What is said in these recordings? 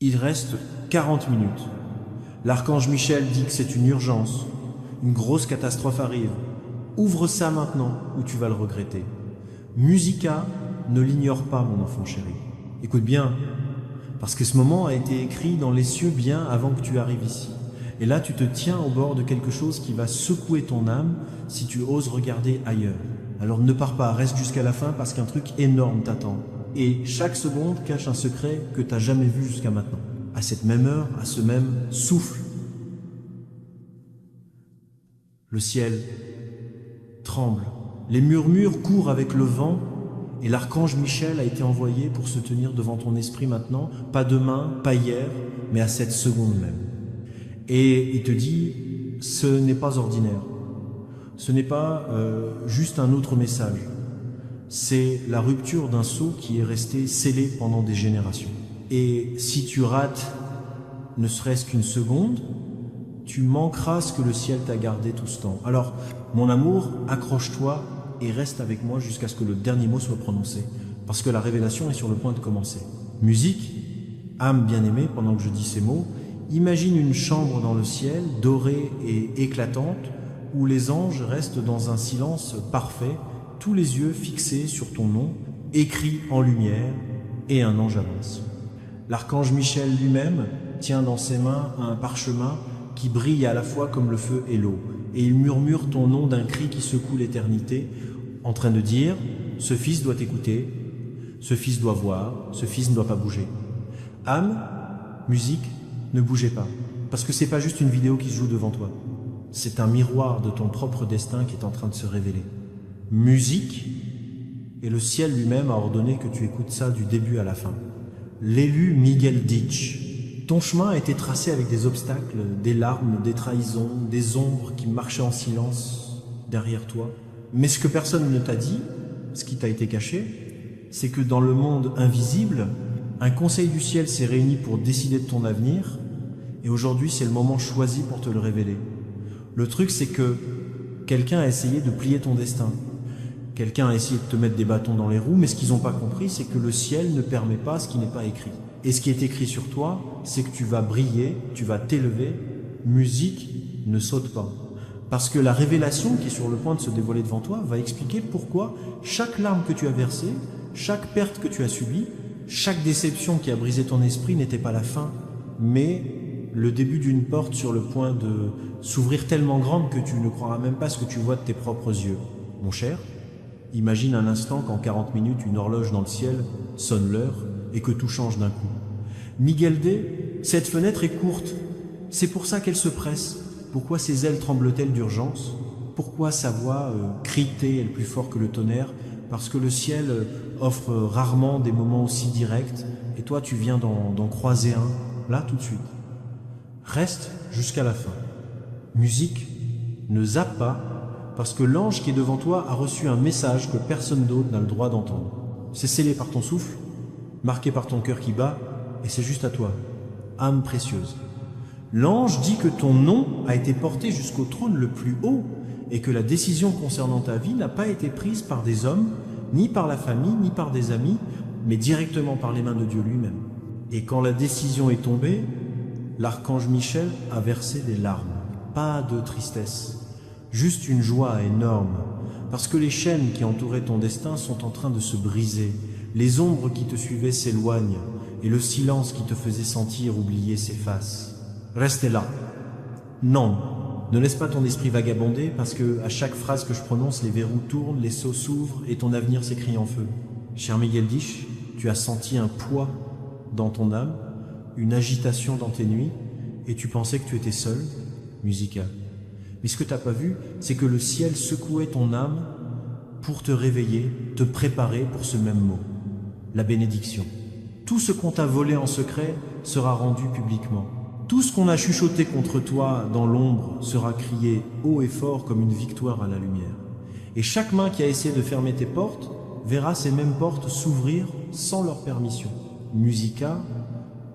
Il reste 40 minutes. L'archange Michel dit que c'est une urgence. Une grosse catastrophe arrive. Ouvre ça maintenant ou tu vas le regretter. Musica, ne l'ignore pas, mon enfant chéri. Écoute bien, parce que ce moment a été écrit dans les cieux bien avant que tu arrives ici. Et là, tu te tiens au bord de quelque chose qui va secouer ton âme si tu oses regarder ailleurs. Alors ne pars pas, reste jusqu'à la fin parce qu'un truc énorme t'attend. Et chaque seconde cache un secret que tu n'as jamais vu jusqu'à maintenant. À cette même heure, à ce même souffle. Le ciel tremble. Les murmures courent avec le vent et l'archange Michel a été envoyé pour se tenir devant ton esprit maintenant, pas demain, pas hier, mais à cette seconde même. Et il te dit, ce n'est pas ordinaire. Ce n'est pas juste un autre message. C'est la rupture d'un sceau qui est resté scellé pendant des générations. Et si tu rates ne serait-ce qu'une seconde, tu manqueras ce que le ciel t'a gardé tout ce temps. Alors, mon amour, accroche-toi et reste avec moi jusqu'à ce que le dernier mot soit prononcé, parce que la révélation est sur le point de commencer. Musique, âme bien-aimée, pendant que je dis ces mots, imagine une chambre dans le ciel, dorée et éclatante, où les anges restent dans un silence parfait, tous les yeux fixés sur ton nom, écrit en lumière, et un ange avance. L'archange Michel lui-même tient dans ses mains un parchemin qui brille à la fois comme le feu et l'eau, et il murmure ton nom d'un cri qui secoue l'éternité, en train de dire « Ce fils doit écouter, ce fils doit voir, ce fils ne doit pas bouger. » Âme, musique, ne bougez pas, parce que c'est pas juste une vidéo qui se joue devant toi. C'est un miroir de ton propre destin qui est en train de se révéler. Musique, et le ciel lui-même a ordonné que tu écoutes ça du début à la fin. L'élu Miguel Ditch. Ton chemin a été tracé avec des obstacles, des larmes, des trahisons, des ombres qui marchaient en silence derrière toi. Mais ce que personne ne t'a dit, ce qui t'a été caché, c'est que dans le monde invisible, un conseil du ciel s'est réuni pour décider de ton avenir, et aujourd'hui c'est le moment choisi pour te le révéler. Le truc c'est que quelqu'un a essayé de plier ton destin. Quelqu'un a essayé de te mettre des bâtons dans les roues, mais ce qu'ils n'ont pas compris, c'est que le ciel ne permet pas ce qui n'est pas écrit. Et ce qui est écrit sur toi, c'est que tu vas briller, tu vas t'élever. Musique, ne saute pas. Parce que la révélation qui est sur le point de se dévoiler devant toi va expliquer pourquoi chaque larme que tu as versée, chaque perte que tu as subie, chaque déception qui a brisé ton esprit n'était pas la fin, mais le début d'une porte sur le point de s'ouvrir tellement grande que tu ne croiras même pas ce que tu vois de tes propres yeux. Mon cher, imagine un instant qu'en 40 minutes, une horloge dans le ciel sonne l'heure et que tout change d'un coup. Miguel D, cette fenêtre est courte, c'est pour ça qu'elle se presse. Pourquoi ses ailes tremblent-elles d'urgence? Pourquoi sa voix crie-t-elle plus fort que le tonnerre? Parce que le ciel offre rarement des moments aussi directs, et toi tu viens d'en croiser un, là tout de suite. Reste jusqu'à la fin. Musique, ne zappe pas, parce que l'ange qui est devant toi a reçu un message que personne d'autre n'a le droit d'entendre. C'est scellé par ton souffle, marqué par ton cœur qui bat, et c'est juste à toi, âme précieuse. L'ange dit que ton nom a été porté jusqu'au trône le plus haut, et que la décision concernant ta vie n'a pas été prise par des hommes, ni par la famille, ni par des amis, mais directement par les mains de Dieu lui-même. Et quand la décision est tombée, l'archange Michel a versé des larmes, pas de tristesse, juste une joie énorme, parce que les chaînes qui entouraient ton destin sont en train de se briser, les ombres qui te suivaient s'éloignent, et le silence qui te faisait sentir oublier s'efface. Restez là. Non, ne laisse pas ton esprit vagabonder, parce que à chaque phrase que je prononce, les verrous tournent, les seaux s'ouvrent, et ton avenir s'écrit en feu. Cher Miguel Ditch, tu as senti un poids dans ton âme, une agitation dans tes nuits, et tu pensais que tu étais seul, Musica. Mais ce que tu n'as pas vu, c'est que le ciel secouait ton âme pour te réveiller, te préparer pour ce même mot, la bénédiction. Tout ce qu'on t'a volé en secret sera rendu publiquement. Tout ce qu'on a chuchoté contre toi dans l'ombre sera crié haut et fort comme une victoire à la lumière. Et chaque main qui a essayé de fermer tes portes verra ces mêmes portes s'ouvrir sans leur permission. Musica,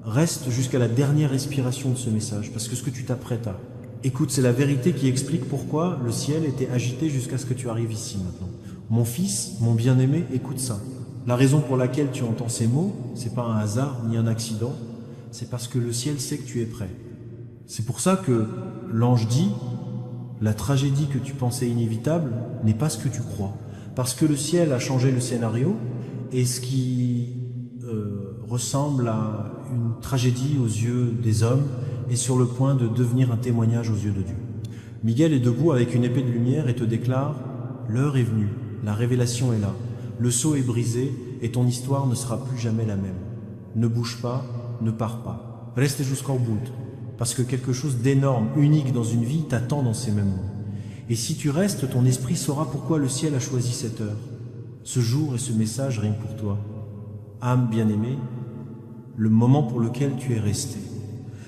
reste jusqu'à la dernière respiration de ce message, parce que ce que tu t'apprêtes à... Écoute, c'est la vérité qui explique pourquoi le ciel était agité jusqu'à ce que tu arrives ici maintenant. Mon fils, mon bien-aimé, écoute ça. La raison pour laquelle tu entends ces mots, c'est pas un hasard ni un accident, c'est parce que le ciel sait que tu es prêt. C'est pour ça que l'ange dit, la tragédie que tu pensais inévitable n'est pas ce que tu crois. Parce que le ciel a changé le scénario, et ce qui ressemble à une tragédie aux yeux des hommes est sur le point de devenir un témoignage aux yeux de Dieu. Miguel est debout avec une épée de lumière et te déclare « L'heure est venue, la révélation est là, le sceau est brisé et ton histoire ne sera plus jamais la même. Ne bouge pas, ne pars pas, reste jusqu'au bout, parce que quelque chose d'énorme, unique dans une vie t'attend dans ces mêmes mots. Et si tu restes, ton esprit saura pourquoi le ciel a choisi cette heure, ce jour et ce message rien que pour toi. Âme bien-aimée, le moment pour lequel tu es resté.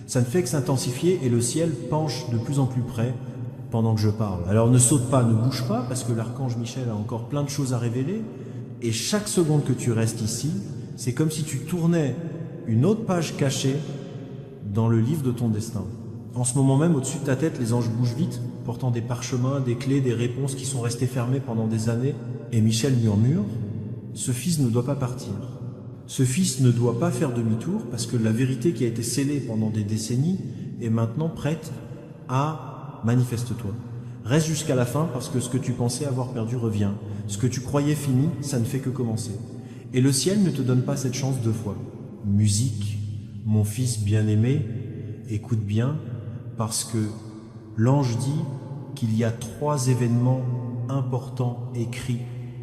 Ça ne fait que s'intensifier et le ciel penche de plus en plus près pendant que je parle. Alors ne saute pas, ne bouge pas, parce que l'archange Michel a encore plein de choses à révéler. Et chaque seconde que tu restes ici, c'est comme si tu tournais une autre page cachée dans le livre de ton destin. En ce moment même, au-dessus de ta tête, les anges bougent vite, portant des parchemins, des clés, des réponses qui sont restées fermées pendant des années. Et Michel murmure, « Ce fils ne doit pas partir. Ce fils ne doit pas faire demi-tour parce que la vérité qui a été scellée pendant des décennies est maintenant prête à manifeste-toi. Reste jusqu'à la fin parce que ce que tu pensais avoir perdu revient. Ce que tu croyais fini, ça ne fait que commencer. Et le ciel ne te donne pas cette chance deux fois. Musique, mon fils bien-aimé, écoute bien, parce que l'ange dit qu'il y a 3 événements importants écrits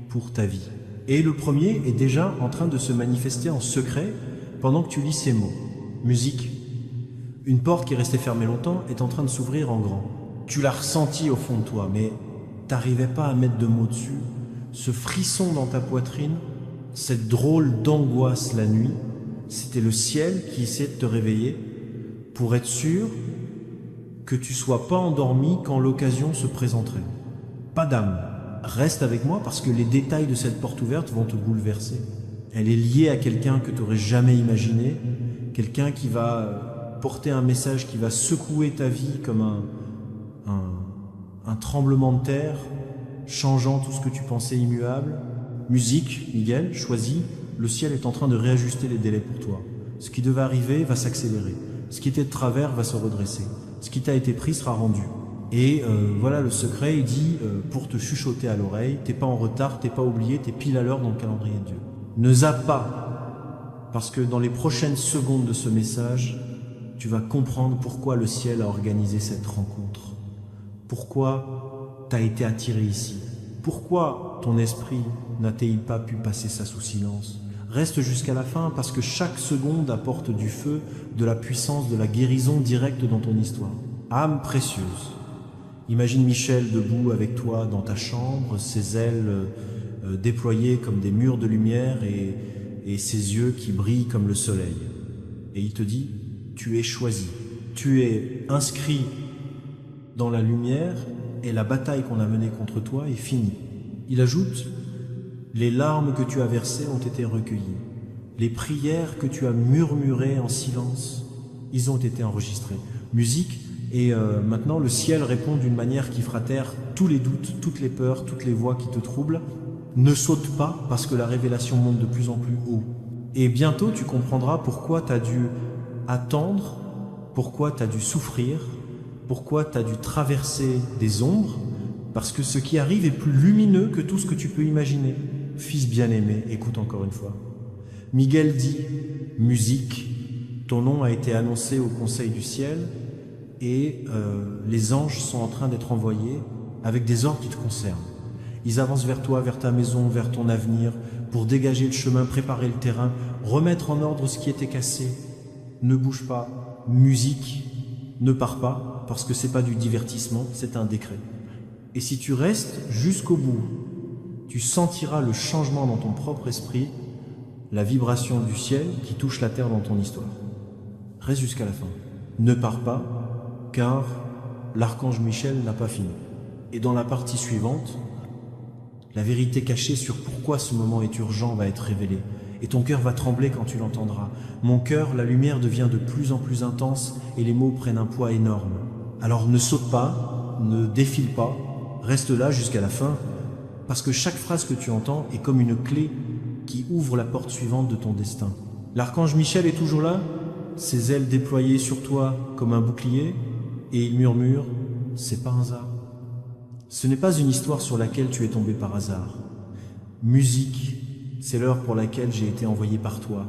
pour ta vie. Et le premier est déjà en train de se manifester en secret pendant que tu lis ces mots. Musique. Une porte qui est restée fermée longtemps est en train de s'ouvrir en grand. Tu l'as ressenti au fond de toi, mais t'arrivais pas à mettre de mots dessus. Ce frisson dans ta poitrine, cette drôle d'angoisse la nuit, c'était le ciel qui essayait de te réveiller pour être sûr que tu sois pas endormi quand l'occasion se présenterait. Pas d'âme. Reste avec moi parce que les détails de cette porte ouverte vont te bouleverser. Elle est liée à quelqu'un que tu n'aurais jamais imaginé, quelqu'un qui va porter un message qui va secouer ta vie comme un tremblement de terre, changeant tout ce que tu pensais immuable. Musique, Miguel, choisis, le ciel est en train de réajuster les délais pour toi. Ce qui devait arriver va s'accélérer. Ce qui était de travers va se redresser. Ce qui t'a été pris sera rendu. Et voilà le secret, il dit pour te chuchoter à l'oreille, t'es pas en retard, t'es pas oublié, t'es pile à l'heure dans le calendrier de Dieu. Ne zappe pas, parce que dans les prochaines secondes de ce message, tu vas comprendre pourquoi le ciel a organisé cette rencontre. Pourquoi t'as été attiré ici. Pourquoi ton esprit n'a-t-il pas pu passer ça sous silence. Reste jusqu'à la fin, parce que chaque seconde apporte du feu, de la puissance, de la guérison directe dans ton histoire. Âme précieuse. Imagine Michel debout avec toi dans ta chambre, ses ailes déployées comme des murs de lumière et ses yeux qui brillent comme le soleil. Et il te dit, tu es choisi, tu es inscrit dans la lumière et la bataille qu'on a menée contre toi est finie. Il ajoute, les larmes que tu as versées ont été recueillies. Les prières que tu as murmurées en silence, ils ont été enregistrées. Musique. Et maintenant, le ciel répond d'une manière qui fera taire tous les doutes, toutes les peurs, toutes les voix qui te troublent. Ne saute pas parce que la révélation monte de plus en plus haut. Et bientôt, tu comprendras pourquoi tu as dû attendre, pourquoi tu as dû souffrir, pourquoi tu as dû traverser des ombres, parce que ce qui arrive est plus lumineux que tout ce que tu peux imaginer. Fils bien-aimé, écoute encore une fois. Miguel dit, musique, ton nom a été annoncé au Conseil du ciel, et les anges sont en train d'être envoyés avec des ordres qui te concernent. Ils avancent vers toi, vers ta maison, vers ton avenir, pour dégager le chemin, préparer le terrain, remettre en ordre ce qui était cassé. Ne bouge pas, musique, ne pars pas, parce que c'est pas du divertissement, c'est un décret. Et si tu restes jusqu'au bout, tu sentiras le changement dans ton propre esprit, la vibration du ciel qui touche la terre dans ton histoire. Reste jusqu'à la fin. Ne pars pas, car l'archange Michel n'a pas fini. Et dans la partie suivante, la vérité cachée sur pourquoi ce moment est urgent va être révélée. Et ton cœur va trembler quand tu l'entendras. Mon cœur, la lumière devient de plus en plus intense et les mots prennent un poids énorme. Alors ne saute pas, ne défile pas, reste là jusqu'à la fin, parce que chaque phrase que tu entends est comme une clé qui ouvre la porte suivante de ton destin. L'archange Michel est toujours là ? ses ailes déployées sur toi comme un bouclier, et il murmure « C'est pas un hasard ». Ce n'est pas une histoire sur laquelle tu es tombé par hasard. Musique, c'est l'heure pour laquelle j'ai été envoyé par toi.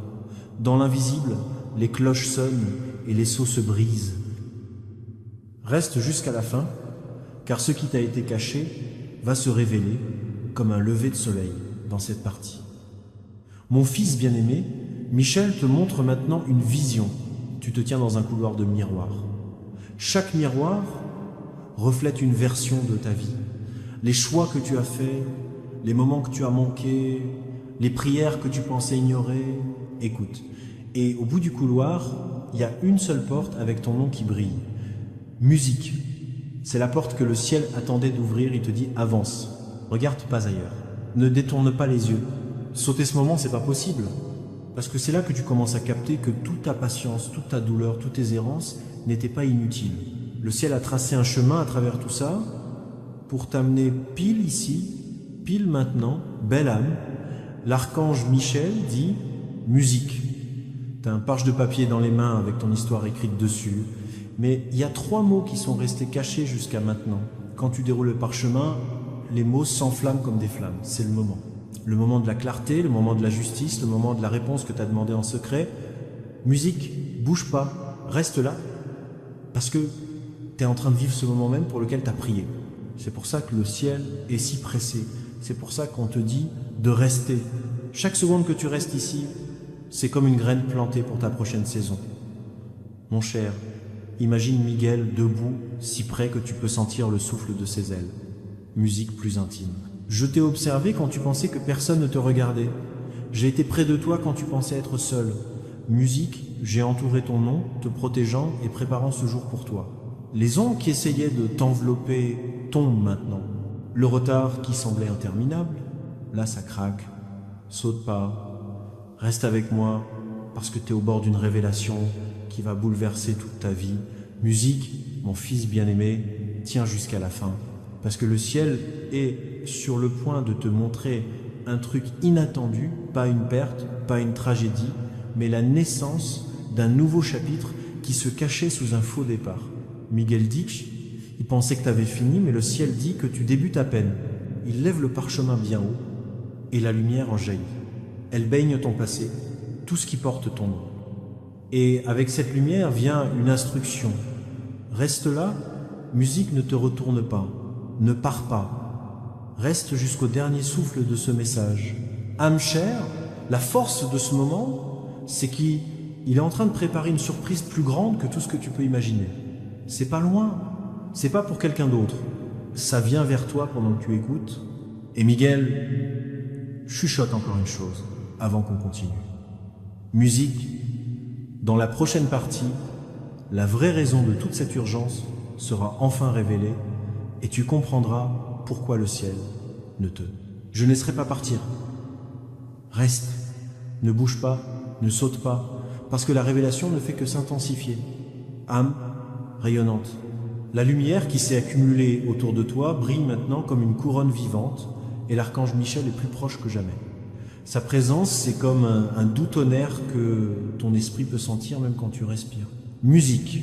Dans l'invisible, les cloches sonnent et les seaux se brisent. Reste jusqu'à la fin, car ce qui t'a été caché va se révéler comme un lever de soleil dans cette partie. Mon fils bien-aimé, Michel te montre maintenant une vision. Tu te tiens dans un couloir de miroirs. Chaque miroir reflète une version de ta vie. Les choix que tu as faits, les moments que tu as manqués, les prières que tu pensais ignorer. Écoute. Et au bout du couloir, il y a une seule porte avec ton nom qui brille. Musique. C'est la porte que le ciel attendait d'ouvrir. Il te dit avance. Regarde pas ailleurs. Ne détourne pas les yeux. Sauter ce moment, c'est pas possible. Parce que c'est là que tu commences à capter que toute ta patience, toute ta douleur, toutes tes errances n'étaient pas inutiles. Le ciel a tracé un chemin à travers tout ça pour t'amener pile ici, pile maintenant, belle âme. L'archange Michel dit musique. T'as un parche de papier dans les mains avec ton histoire écrite dessus. Mais il y a 3 mots qui sont restés cachés jusqu'à maintenant. Quand tu déroules le parchemin, les mots s'enflamment comme des flammes. C'est le moment. Le moment de la clarté, le moment de la justice, le moment de la réponse que tu as demandé en secret. Musique, bouge pas, reste là. Parce que tu es en train de vivre ce moment même pour lequel tu as prié. C'est pour ça que le ciel est si pressé. C'est pour ça qu'on te dit de rester. Chaque seconde que tu restes ici, c'est comme une graine plantée pour ta prochaine saison. Mon cher, imagine Miguel debout, si près que tu peux sentir le souffle de ses ailes. Musique plus intime. Je t'ai observé quand tu pensais que personne ne te regardait. J'ai été près de toi quand tu pensais être seul. Musique, j'ai entouré ton nom, te protégeant et préparant ce jour pour toi. Les ondes qui essayaient de t'envelopper tombent maintenant. Le retard qui semblait interminable, là ça craque. Saute pas, reste avec moi, parce que t'es au bord d'une révélation qui va bouleverser toute ta vie. Musique, mon fils bien-aimé, tiens jusqu'à la fin. Parce que le ciel est sur le point de te montrer un truc inattendu, pas une perte, pas une tragédie, mais la naissance d'un nouveau chapitre qui se cachait sous un faux départ. Miguel Dix, il pensait que tu avais fini, mais le ciel dit que tu débutes à peine. Il lève le parchemin bien haut, et la lumière en jaillit. Elle baigne ton passé, tout ce qui porte ton nom. Et avec cette lumière vient une instruction. Reste là, musique, ne te retourne pas, ne pars pas. Reste jusqu'au dernier souffle de ce message. Âme chère, la force de ce moment, c'est qu'il est en train de préparer une surprise plus grande que tout ce que tu peux imaginer. C'est pas loin, c'est pas pour quelqu'un d'autre. Ça vient vers toi pendant que tu écoutes. Et Miguel, chuchote encore une chose avant qu'on continue. Musique, dans la prochaine partie, la vraie raison de toute cette urgence sera enfin révélée et tu comprendras pourquoi le ciel ne te... Je ne laisserai pas partir. Reste, ne bouge pas, ne saute pas, parce que la révélation ne fait que s'intensifier. Âme rayonnante. La lumière qui s'est accumulée autour de toi brille maintenant comme une couronne vivante et l'archange Michel est plus proche que jamais. Sa présence, c'est comme un doux tonnerre que ton esprit peut sentir même quand tu respires. Musique.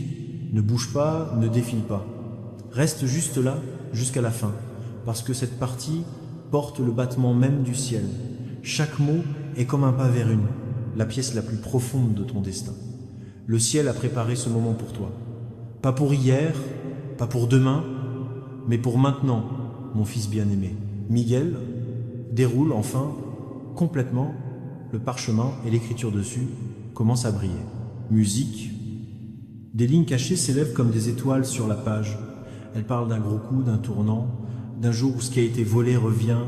Ne bouge pas, ne défile pas. Reste juste là, jusqu'à la fin, parce que cette partie porte le battement même du ciel. Chaque mot est comme un pas vers la pièce la plus profonde de ton destin. Le ciel a préparé ce moment pour toi. Pas pour hier, pas pour demain, mais pour maintenant, mon fils bien-aimé. Miguel déroule enfin complètement le parchemin et l'écriture dessus commence à briller. Musique. Des lignes cachées s'élèvent comme des étoiles sur la page. Elles parlent d'un gros coup, d'un tournant, d'un jour où ce qui a été volé revient,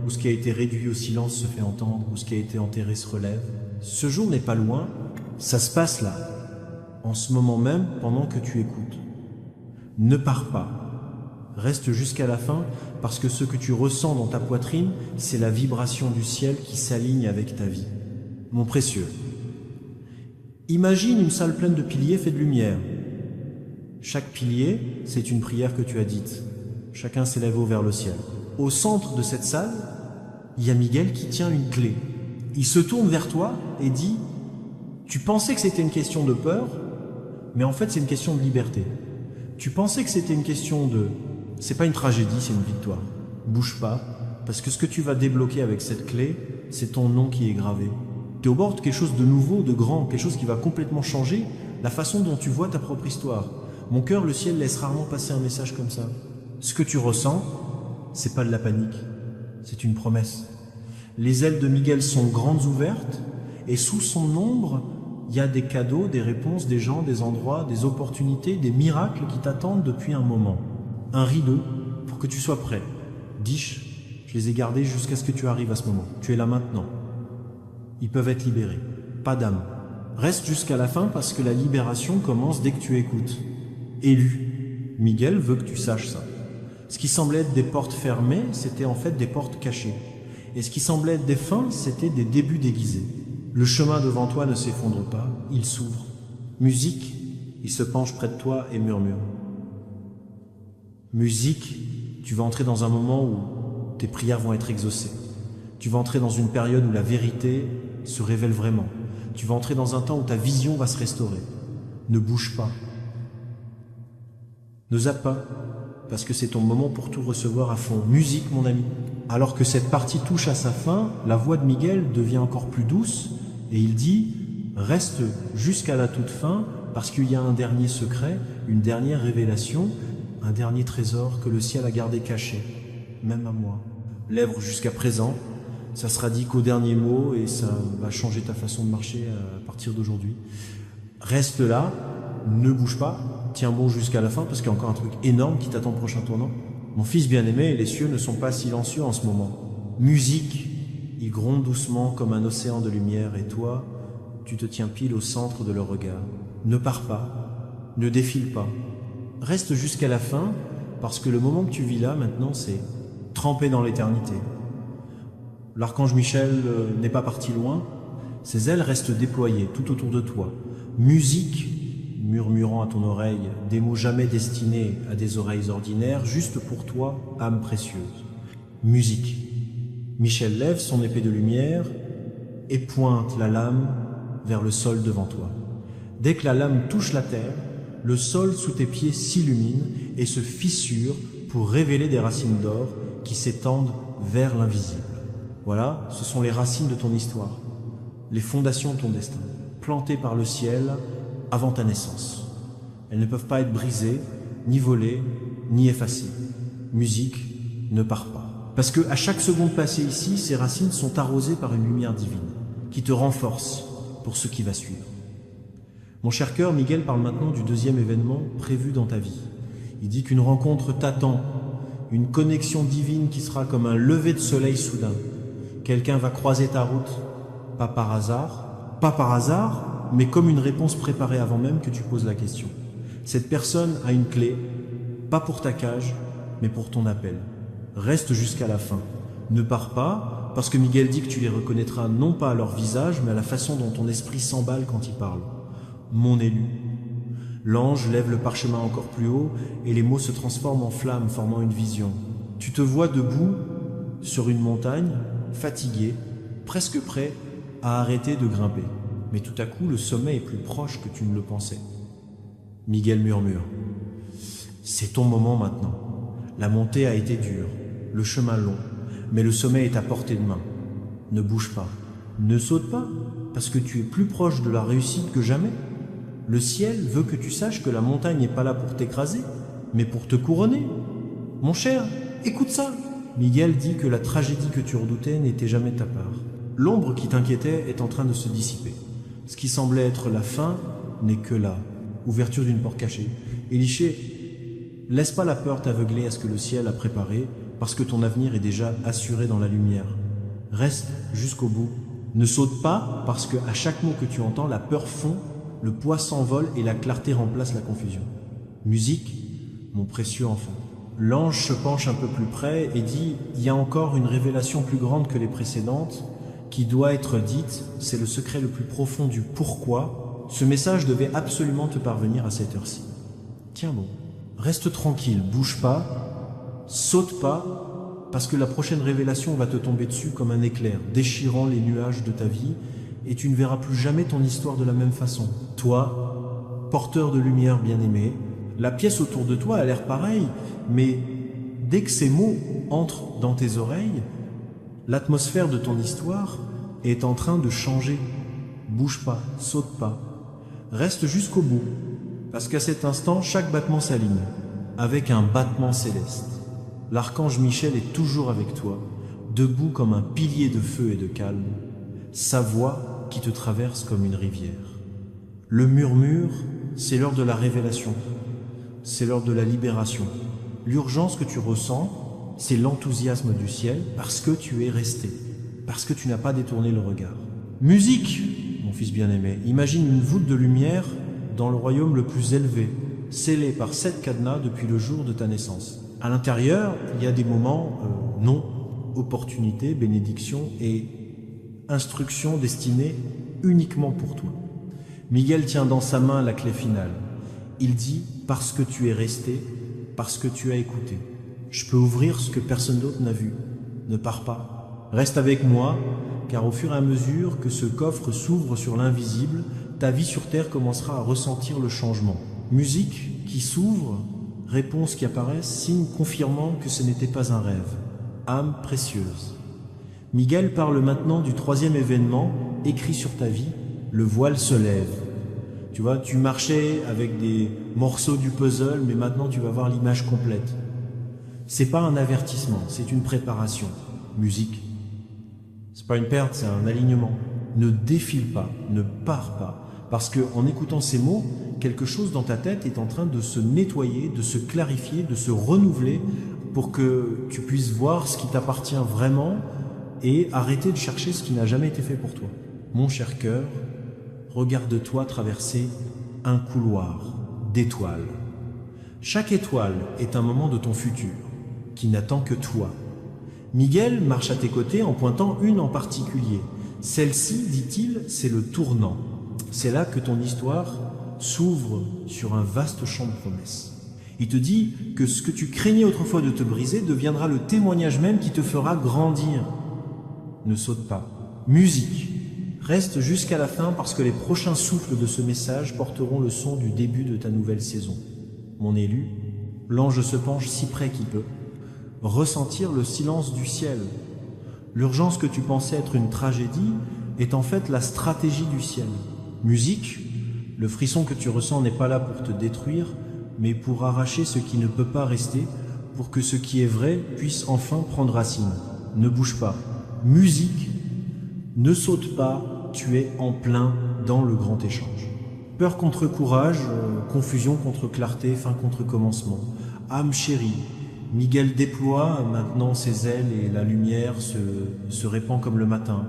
où ce qui a été réduit au silence se fait entendre, où ce qui a été enterré se relève. Ce jour n'est pas loin, ça se passe là, en ce moment même, pendant que tu écoutes. Ne pars pas, reste jusqu'à la fin, parce que ce que tu ressens dans ta poitrine, c'est la vibration du ciel qui s'aligne avec ta vie. Mon précieux, imagine une salle pleine de piliers faits de lumière. Chaque pilier, c'est une prière que tu as dite. Chacun s'élève haut vers le ciel. Au centre de cette salle, il y a Miguel qui tient une clé. Il se tourne vers toi et dit Tu pensais que c'était une question de peur, mais en fait c'est une question de liberté. Tu pensais que c'était une question de... C'est pas une tragédie, c'est une victoire. Bouge pas, parce que ce que tu vas débloquer avec cette clé, c'est ton nom qui est gravé. Tu es au bord de quelque chose de nouveau, de grand, quelque chose qui va complètement changer la façon dont tu vois ta propre histoire. Mon cœur, le ciel laisse rarement passer un message comme ça. Ce que tu ressens, c'est pas de la panique, c'est une promesse. Les ailes de Miguel sont grandes ouvertes, et sous son ombre, il y a des cadeaux, des réponses, des gens, des endroits, des opportunités, des miracles qui t'attendent depuis un moment. Un rideau pour que tu sois prêt. Dish, je les ai gardés jusqu'à ce que tu arrives à ce moment. Tu es là maintenant. Ils peuvent être libérés. Pas d'âme. Reste jusqu'à la fin parce que la libération commence dès que tu écoutes. Élu. Miguel veut que tu saches ça. Ce qui semblait être des portes fermées, c'était en fait des portes cachées. Et ce qui semblait être des fins, c'était des débuts déguisés. Le chemin devant toi ne s'effondre pas, il s'ouvre. Musique, il se penche près de toi et murmure. Musique, tu vas entrer dans un moment où tes prières vont être exaucées. Tu vas entrer dans une période où la vérité se révèle vraiment. Tu vas entrer dans un temps où ta vision va se restaurer. Ne bouge pas. Ne zappe pas, parce que c'est ton moment pour tout recevoir à fond. Musique, mon ami. Alors que cette partie touche à sa fin, la voix de Miguel devient encore plus douce et il dit « Reste jusqu'à la toute fin parce qu'il y a un dernier secret, une dernière révélation, un dernier trésor que le ciel a gardé caché, même à moi. Lèvres jusqu'à présent, ça sera dit qu'au dernier mot et ça va changer ta façon de marcher à partir d'aujourd'hui. Reste là, ne bouge pas, tiens bon jusqu'à la fin parce qu'il y a encore un truc énorme qui t'attend au prochain tournant. Mon fils bien-aimé, les cieux ne sont pas silencieux en ce moment. Musique, il gronde doucement comme un océan de lumière et toi, tu te tiens pile au centre de leur regard. Ne pars pas, ne défile pas. Reste jusqu'à la fin parce que le moment que tu vis là maintenant, c'est trempé dans l'éternité. L'archange Michel n'est pas parti loin, ses ailes restent déployées tout autour de toi. Musique, murmurant à ton oreille des mots jamais destinés à des oreilles ordinaires, juste pour toi, âme précieuse. Musique. Michel lève son épée de lumière et pointe la lame vers le sol devant toi. Dès que la lame touche la terre, le sol sous tes pieds s'illumine et se fissure pour révéler des racines d'or qui s'étendent vers l'invisible. Voilà, ce sont les racines de ton histoire, les fondations de ton destin, plantées par le ciel avant ta naissance. Elles ne peuvent pas être brisées, ni volées, ni effacées. Musique, ne pars pas. Parce que à chaque seconde passée ici, ces racines sont arrosées par une lumière divine, qui te renforce pour ce qui va suivre. Mon cher cœur, Miguel parle maintenant du deuxième événement prévu dans ta vie. Il dit qu'une rencontre t'attend, une connexion divine qui sera comme un lever de soleil soudain. Quelqu'un va croiser ta route, pas par hasard, mais comme une réponse préparée avant même que tu poses la question. Cette personne a une clé, pas pour ta cage, mais pour ton appel. Reste jusqu'à la fin. Ne pars pas, parce que Miguel dit que tu les reconnaîtras non pas à leur visage, mais à la façon dont ton esprit s'emballe quand il parle. Mon élu. L'ange lève le parchemin encore plus haut, et les mots se transforment en flammes, formant une vision. Tu te vois debout, sur une montagne, fatigué, presque prêt à arrêter de grimper. Mais tout à coup, le sommet est plus proche que tu ne le pensais. Miguel murmure. C'est ton moment maintenant. La montée a été dure, le chemin long, mais le sommet est à portée de main. Ne bouge pas, ne saute pas, parce que tu es plus proche de la réussite que jamais. Le ciel veut que tu saches que la montagne n'est pas là pour t'écraser, mais pour te couronner. Mon cher, écoute ça. Miguel dit que la tragédie que tu redoutais n'était jamais ta part. L'ombre qui t'inquiétait est en train de se dissiper. Ce qui semblait être la fin n'est que la ouverture d'une porte cachée. Éliché, laisse pas la peur t'aveugler à ce que le ciel a préparé, parce que ton avenir est déjà assuré dans la lumière. Reste jusqu'au bout. Ne saute pas, parce que à chaque mot que tu entends, la peur fond, le poids s'envole et la clarté remplace la confusion. Musique, mon précieux enfant. L'ange se penche un peu plus près et dit « Il y a encore une révélation plus grande que les précédentes qui doit être dite, c'est le secret le plus profond du pourquoi. Ce message devait absolument te parvenir à cette heure-ci. Tiens bon, reste tranquille, bouge pas, saute pas, parce que la prochaine révélation va te tomber dessus comme un éclair, déchirant les nuages de ta vie et tu ne verras plus jamais ton histoire de la même façon. Toi, porteur de lumière bien-aimé, la pièce autour de toi a l'air pareille, mais dès que ces mots entrent dans tes oreilles, l'atmosphère de ton histoire est en train de changer. Bouge pas, saute pas, reste jusqu'au bout, parce qu'à cet instant, chaque battement s'aligne, avec un battement céleste. L'archange Michel est toujours avec toi, debout comme un pilier de feu et de calme, sa voix qui te traverse comme une rivière. Le murmure, c'est l'heure de la révélation, c'est l'heure de la libération. L'urgence que tu ressens, c'est l'enthousiasme du ciel parce que tu es resté, parce que tu n'as pas détourné le regard. Musique, mon fils bien-aimé, imagine une voûte de lumière dans le royaume le plus élevé, scellé par 7 cadenas depuis le jour de ta naissance. À l'intérieur, il y a des moments non, opportunités, bénédictions et instructions destinées uniquement pour toi. Miguel tient dans sa main la clé finale. Il dit « parce que tu es resté, parce que tu as écouté. Je peux ouvrir ce que personne d'autre n'a vu. Ne pars pas. Reste avec moi, car au fur et à mesure que ce coffre s'ouvre sur l'invisible, ta vie sur Terre commencera à ressentir le changement. Musique qui s'ouvre, réponses qui apparaissent, signes confirmant que ce n'était pas un rêve. Âme précieuse. Miguel parle maintenant du 3e événement écrit sur ta vie, le voile se lève. Tu vois, tu marchais avec des morceaux du puzzle, mais maintenant tu vas voir l'image complète. C'est pas un avertissement, c'est une préparation. Musique. C'est pas une perte, c'est un alignement. Ne défile pas, ne pars pas. Parce que en écoutant ces mots, quelque chose dans ta tête est en train de se nettoyer, de se clarifier, de se renouveler pour que tu puisses voir ce qui t'appartient vraiment et arrêter de chercher ce qui n'a jamais été fait pour toi. Mon cher cœur, regarde-toi traverser un couloir d'étoiles. Chaque étoile est un moment de ton futur, qui n'attend que toi. Miguel marche à tes côtés en pointant une en particulier. Celle-ci, dit-il, c'est le tournant. C'est là que ton histoire s'ouvre sur un vaste champ de promesses. Il te dit que ce que tu craignais autrefois de te briser deviendra le témoignage même qui te fera grandir. Ne saute pas. Musique. Reste jusqu'à la fin parce que les prochains souffles de ce message porteront le son du début de ta nouvelle saison. Mon élu, l'ange se penche si près qu'il peut. Ressentir le silence du ciel. L'urgence que tu pensais être une tragédie est en fait la stratégie du ciel. Musique, le frisson que tu ressens n'est pas là pour te détruire, mais pour arracher ce qui ne peut pas rester, pour que ce qui est vrai puisse enfin prendre racine. Ne bouge pas. Musique, ne saute pas, tu es en plein dans le grand échange. Peur contre courage, confusion contre clarté, fin contre commencement. Âme chérie, Miguel déploie maintenant ses ailes et la lumière se répand comme le matin.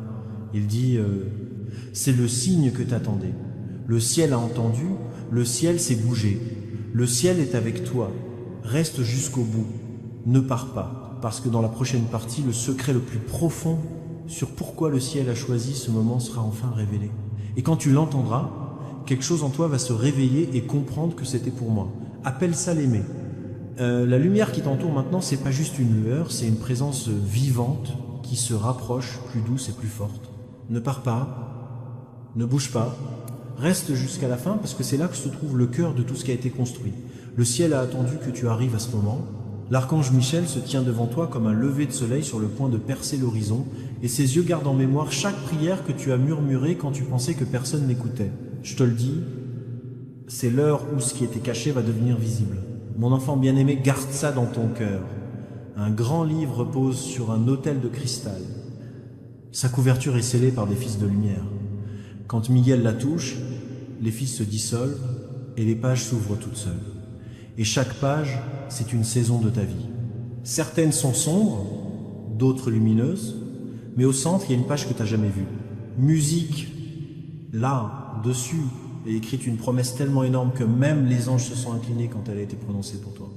Il dit c'est le signe que t'attendais. Le ciel a entendu, le ciel s'est bougé. Le ciel est avec toi. Reste jusqu'au bout. Ne pars pas, parce que dans la prochaine partie, le secret le plus profond sur pourquoi le ciel a choisi ce moment sera enfin révélé. Et quand tu l'entendras, quelque chose en toi va se réveiller et comprendre que c'était pour moi. Appelle ça l'aimer. La lumière qui t'entoure maintenant, c'est pas juste une lueur, c'est une présence vivante qui se rapproche, plus douce et plus forte. Ne pars pas, ne bouge pas, reste jusqu'à la fin parce que c'est là que se trouve le cœur de tout ce qui a été construit. Le ciel a attendu que tu arrives à ce moment. L'archange Michel se tient devant toi comme un lever de soleil sur le point de percer l'horizon et ses yeux gardent en mémoire chaque prière que tu as murmurée quand tu pensais que personne n'écoutait. Je te le dis, c'est l'heure où ce qui était caché va devenir visible. Mon enfant bien-aimé, garde ça dans ton cœur. Un grand livre repose sur un autel de cristal. Sa couverture est scellée par des fils de lumière. Quand Miguel la touche, les fils se dissolvent et les pages s'ouvrent toutes seules. Et chaque page, c'est une saison de ta vie. Certaines sont sombres, d'autres lumineuses, mais au centre, il y a une page que tu n'as jamais vue. Musique, là, dessus, est écrite une promesse tellement énorme que même les anges se sont inclinés quand elle a été prononcée pour toi.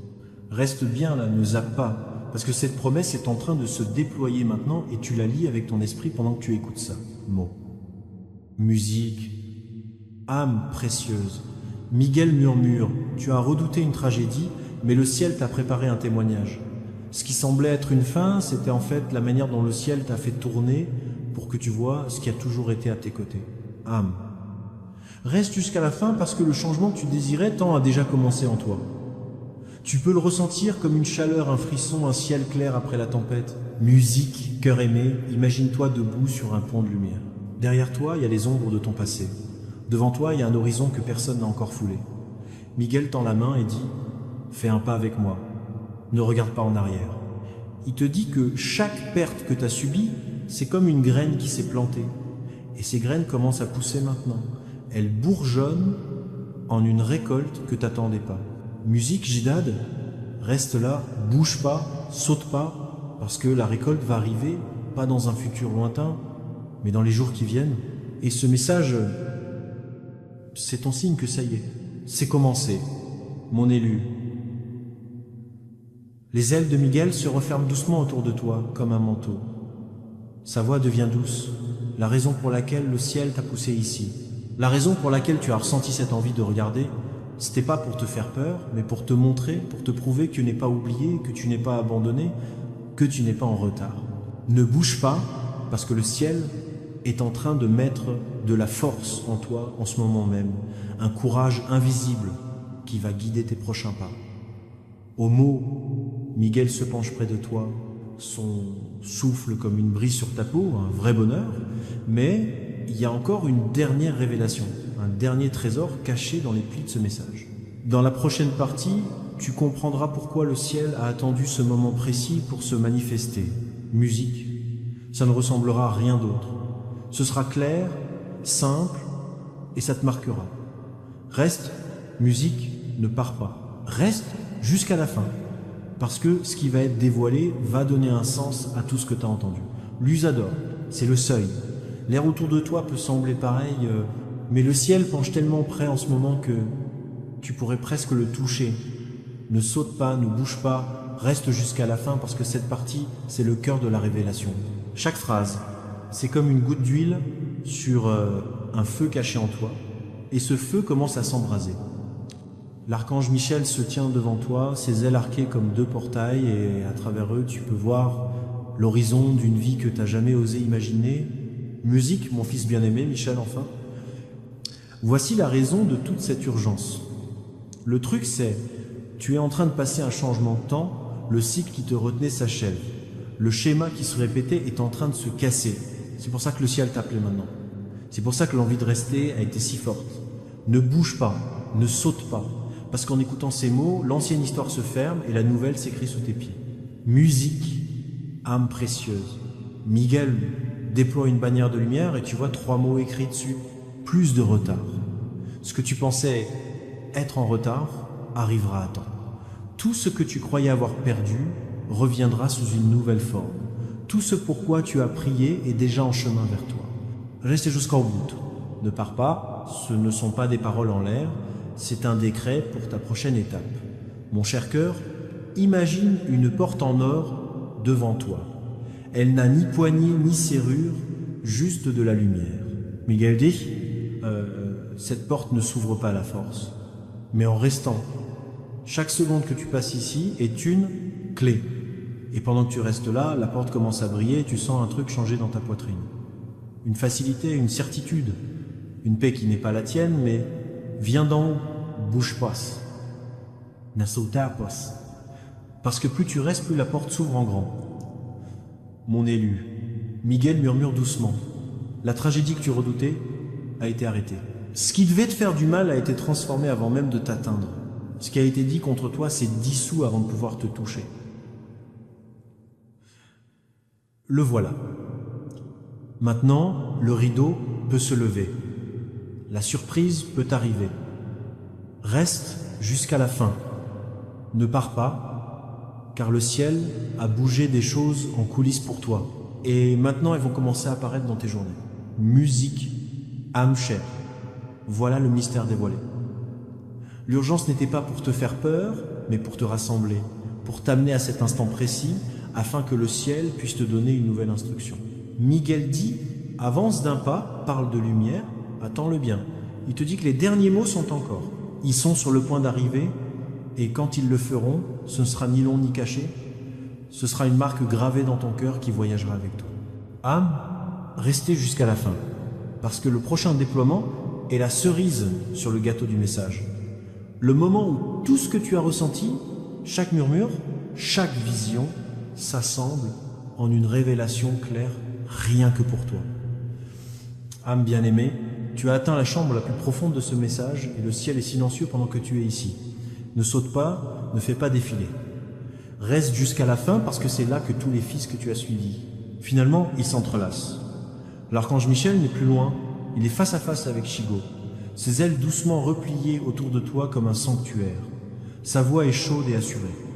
Reste bien là, ne zappe pas, parce que cette promesse est en train de se déployer maintenant et tu la lis avec ton esprit pendant que tu écoutes ça. Mots. Musique. Âme précieuse. Miguel murmure, tu as redouté une tragédie, mais le ciel t'a préparé un témoignage. Ce qui semblait être une fin, c'était en fait la manière dont le ciel t'a fait tourner pour que tu vois ce qui a toujours été à tes côtés. Âme. Reste jusqu'à la fin parce que le changement que tu désirais tant a déjà commencé en toi. Tu peux le ressentir comme une chaleur, un frisson, un ciel clair après la tempête. Musique, cœur aimé, imagine-toi debout sur un pont de lumière. Derrière toi, il y a les ombres de ton passé. Devant toi, il y a un horizon que personne n'a encore foulé. Miguel tend la main et dit « Fais un pas avec moi. Ne regarde pas en arrière. » Il te dit que chaque perte que tu as subie, c'est comme une graine qui s'est plantée. Et ces graines commencent à pousser maintenant. Elles bourgeonnent en une récolte que tu n'attendais pas. Musique, Jidad, reste là, bouge pas, saute pas, parce que la récolte va arriver, pas dans un futur lointain, mais dans les jours qui viennent. Et ce message, c'est ton signe que ça y est, c'est commencé, mon élu. Les ailes de Miguel se referment doucement autour de toi, comme un manteau. Sa voix devient douce, la raison pour laquelle le ciel t'a poussé ici. La raison pour laquelle tu as ressenti cette envie de regarder, c'était pas pour te faire peur, mais pour te montrer, pour te prouver que tu n'es pas oublié, que tu n'es pas abandonné, que tu n'es pas en retard. Ne bouge pas, parce que le ciel est en train de mettre de la force en toi en ce moment même, un courage invisible qui va guider tes prochains pas. Au mot, Miguel se penche près de toi, son souffle comme une brise sur ta peau, un vrai bonheur, mais il y a encore une dernière révélation, un dernier trésor caché dans les plis de ce message. Dans la prochaine partie, tu comprendras pourquoi le ciel a attendu ce moment précis pour se manifester. Musique, ça ne ressemblera à rien d'autre. Ce sera clair, simple, et ça te marquera. Reste, musique, ne pars pas. Reste jusqu'à la fin, parce que ce qui va être dévoilé va donner un sens à tout ce que tu as entendu. L'usador, c'est le seuil. L'air autour de toi peut sembler pareil, mais le ciel penche tellement près en ce moment que tu pourrais presque le toucher. Ne saute pas, ne bouge pas, reste jusqu'à la fin parce que cette partie, c'est le cœur de la révélation. Chaque phrase, c'est comme une goutte d'huile sur un feu caché en toi, et ce feu commence à s'embraser. L'archange Michel se tient devant toi, ses ailes arquées comme deux portails, et à travers eux, tu peux voir l'horizon d'une vie que tu n'as jamais osé imaginer. Musique, mon fils bien-aimé, Michel, enfin. Voici la raison de toute cette urgence. Le truc, c'est, tu es en train de passer un changement de temps, le cycle qui te retenait s'achève. Le schéma qui se répétait est en train de se casser. C'est pour ça que le ciel t'appelait maintenant. C'est pour ça que l'envie de rester a été si forte. Ne bouge pas, ne saute pas, parce qu'en écoutant ces mots, l'ancienne histoire se ferme et la nouvelle s'écrit sous tes pieds. Musique, âme précieuse. Miguel déploie une bannière de lumière et tu vois 3 mots écrits dessus. Plus de retard. Ce que tu pensais être en retard arrivera à temps. Tout ce que tu croyais avoir perdu reviendra sous une nouvelle forme. Tout ce pourquoi tu as prié est déjà en chemin vers toi. Reste jusqu'au bout. Ne pars pas, ce ne sont pas des paroles en l'air, c'est un décret pour ta prochaine étape. Mon cher cœur, imagine une porte en or devant toi. Elle n'a ni poignée ni serrure, juste de la lumière. Miguel dit, cette porte ne s'ouvre pas à la force, mais en restant. Chaque seconde que tu passes ici est une clé. Et pendant que tu restes là, la porte commence à briller et tu sens un truc changer dans ta poitrine. Une facilité, une certitude, une paix qui n'est pas la tienne, mais viens d'en haut, bouge pas. Nasauta pas. Parce que plus tu restes, plus la porte s'ouvre en grand. Mon élu, Miguel murmure doucement. La tragédie que tu redoutais a été arrêtée. Ce qui devait te faire du mal a été transformé avant même de t'atteindre. Ce qui a été dit contre toi s'est dissous avant de pouvoir te toucher. Le voilà. Maintenant, le rideau peut se lever. La surprise peut arriver. Reste jusqu'à la fin. Ne pars pas, car le ciel a bougé des choses en coulisses pour toi. Et maintenant, elles vont commencer à apparaître dans tes journées. Musique, âme chère. Voilà le mystère dévoilé. L'urgence n'était pas pour te faire peur, mais pour te rassembler, pour t'amener à cet instant précis, afin que le ciel puisse te donner une nouvelle instruction. Miguel dit, avance d'un pas, parle de lumière, attends-le bien. Il te dit que les derniers mots sont encore. Ils sont sur le point d'arriver, et quand ils le feront, ce ne sera ni long ni caché, ce sera une marque gravée dans ton cœur qui voyagera avec toi. Âme, rester jusqu'à la fin, parce que le prochain déploiement est la cerise sur le gâteau du message. Le moment où tout ce que tu as ressenti, chaque murmure, chaque vision, s'assemble en une révélation claire, rien que pour toi. Âme bien-aimée, tu as atteint la chambre la plus profonde de ce message et le ciel est silencieux pendant que tu es ici. Ne saute pas, ne fais pas défiler. Reste jusqu'à la fin parce que c'est là que tous les fils que tu as suivis, finalement, ils s'entrelacent. L'archange Michel n'est plus loin, il est face à face avec Shigo, ses ailes doucement repliées autour de toi comme un sanctuaire. Sa voix est chaude et assurée.